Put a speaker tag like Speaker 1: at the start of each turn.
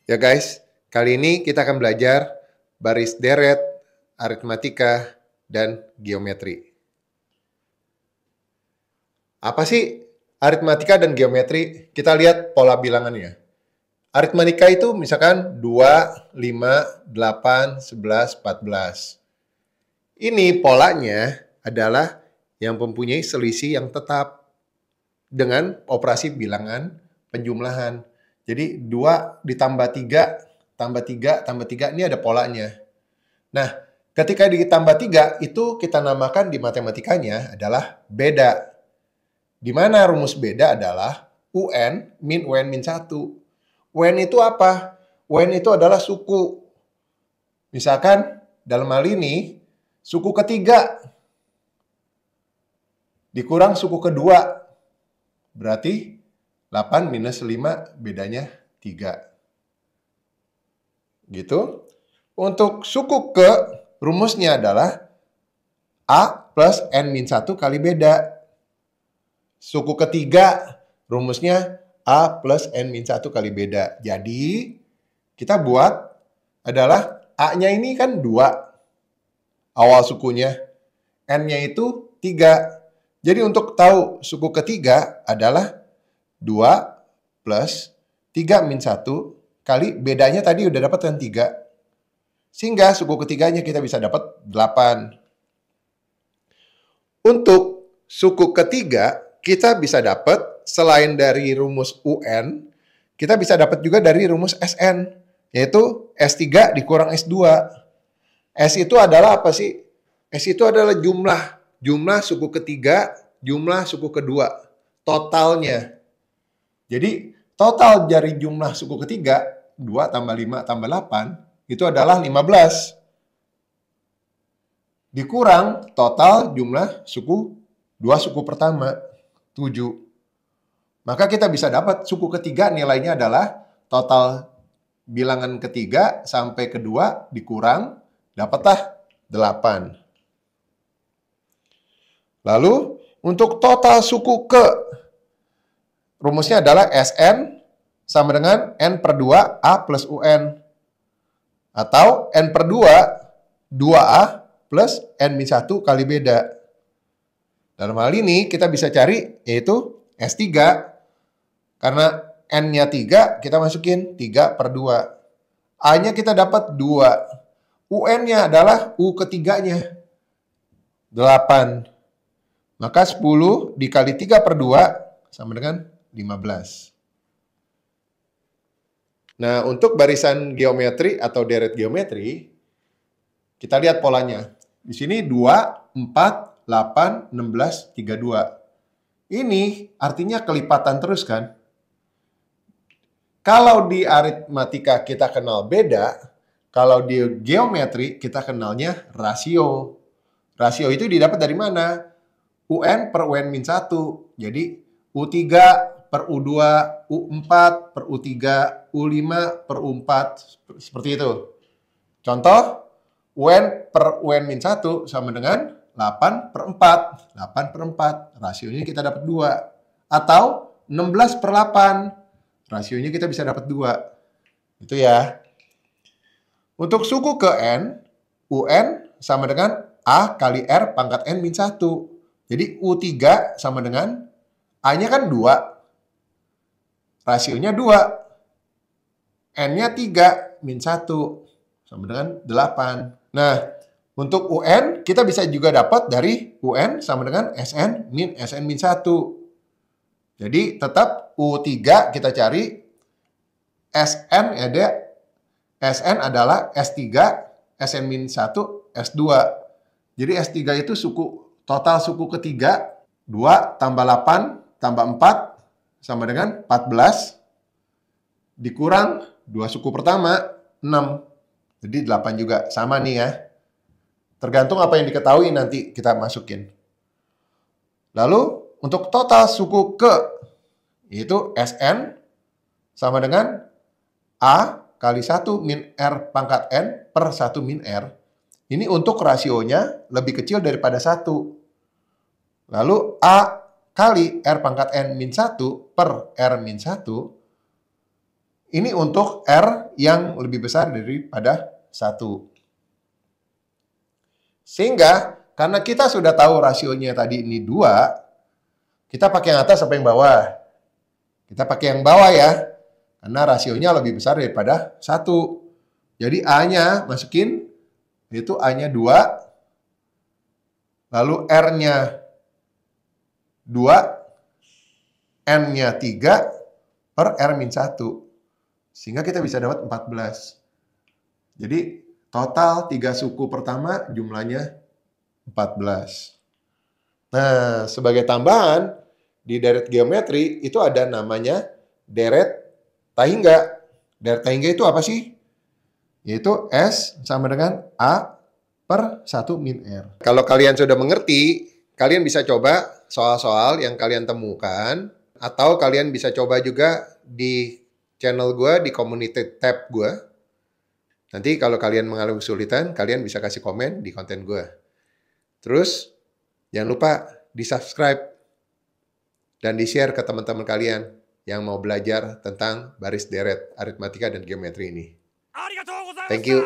Speaker 1: Ya guys, kali ini kita akan belajar baris deret, aritmatika, dan geometri. Apa sih aritmatika dan geometri? Kita lihat pola bilangannya. Aritmatika itu misalkan 2, 5, 8, 11, 14. Ini polanya adalah yang mempunyai selisih yang tetap dengan operasi bilangan penjumlahan. Jadi 2 ditambah 3, tambah 3, tambah 3, ini ada polanya. Nah, ketika ditambah 3, itu kita namakan di matematikanya adalah beda. Di mana rumus beda adalah UN min UN min 1. UN itu apa? UN itu adalah suku. Misalkan dalam hal ini, suku ketiga dikurang suku kedua. Berarti 8 minus 5 bedanya 3. Gitu. Untuk suku ke, rumusnya adalah A plus N min 1 kali beda. Suku ketiga, rumusnya A plus N min 1 kali beda. Jadi, kita buat adalah A-nya ini kan 2. Awal sukunya. N-nya itu 3. Jadi, untuk tahu suku ketiga adalah 2 plus 3 min 1 kali bedanya tadi udah dapat kan 3. Sehingga suku ketiganya kita bisa dapat 8. Untuk suku ketiga, kita bisa dapat selain dari rumus UN, kita bisa dapat juga dari rumus SN, yaitu S3 dikurang S2. S itu adalah apa sih? S itu adalah jumlah suku ketiga, jumlah suku kedua, totalnya. Jadi, total dari jumlah suku ketiga, 2 tambah 5 tambah 8, itu adalah 15. Dikurang total jumlah suku, 2 suku pertama, 7. Maka kita bisa dapat suku ketiga nilainya adalah total bilangan ketiga sampai kedua dikurang, dapatlah 8. Lalu, untuk total suku ke, rumusnya adalah Sn sama dengan N per 2 A plus UN. Atau N per 2, 2A plus N min 1 kali beda. Dalam hal ini kita bisa cari yaitu S3. Karena N-nya 3, kita masukin 3 per 2. A-nya kita dapat 2. UN-nya adalah U ketiganya. 8. Maka 10 dikali 3 per 2 sama dengan 15. Nah, untuk barisan geometri atau deret geometri, kita lihat polanya. Di sini 2, 4, 8, 16, 32. Ini artinya kelipatan terus kan? Kalau di aritmatika kita kenal beda, kalau di geometri kita kenalnya rasio. Rasio itu didapat dari mana? UN per UN min 1. Jadi U3 per U2, U4 per U3, U5 per U4. Seperti itu. Contoh, UN per UN min 1 sama dengan 8 per 4. 8 per 4. Rasionya kita dapat 2. Atau 16 per 8. Rasionya kita bisa dapat 2. Itu ya. Untuk suku ke N, UN sama dengan A kali R pangkat N min 1. Jadi U3 sama dengan A-nya kan 2. Rasionya 2. N-nya 3 min 1 sama dengan 8. Nah, untuk UN kita bisa juga dapat dari UN sama dengan SN min SN min 1. Jadi tetap U3 kita cari, SN ada, SN adalah S3, SN min 1, S2. Jadi S3 itu total suku ketiga, 2 tambah 8 tambah 4 sama dengan 14, dikurang 2 suku pertama, 6. Jadi 8 juga, sama nih ya. Tergantung apa yang diketahui nanti kita masukin. Lalu untuk total suku ke, yaitu SN sama dengan A kali 1 min R pangkat N per 1 min R. Ini untuk rasionya lebih kecil daripada 1. Lalu A kali R pangkat N min 1 per R min 1, Ini untuk R yang lebih besar daripada 1. Sehingga karena kita sudah tahu rasionya tadi ini 2, kita pakai yang atas apa yang bawah? Kita pakai yang bawah ya. Karena rasionya lebih besar daripada 1. Jadi A-nya masukin, itu A-nya 2, lalu R-nya 2, N-nya 3 per R-1. Sehingga kita bisa dapat 14. Jadi total 3 suku pertama jumlahnya 14. Nah, sebagai tambahan, di deret geometri itu ada namanya deret Tahingga. Deret Tahingga itu apa sih? Yaitu S sama dengan A per 1 min R. Kalau kalian sudah mengerti, kalian bisa coba soal-soal yang kalian temukan, atau kalian bisa coba juga di channel gue, di community tab gue. Nanti kalau kalian mengalami kesulitan, kalian bisa kasih komen di konten gue. Terus, jangan lupa di-subscribe dan di-share ke teman-teman kalian yang mau belajar tentang baris deret, aritmatika, dan geometri ini. Thank you.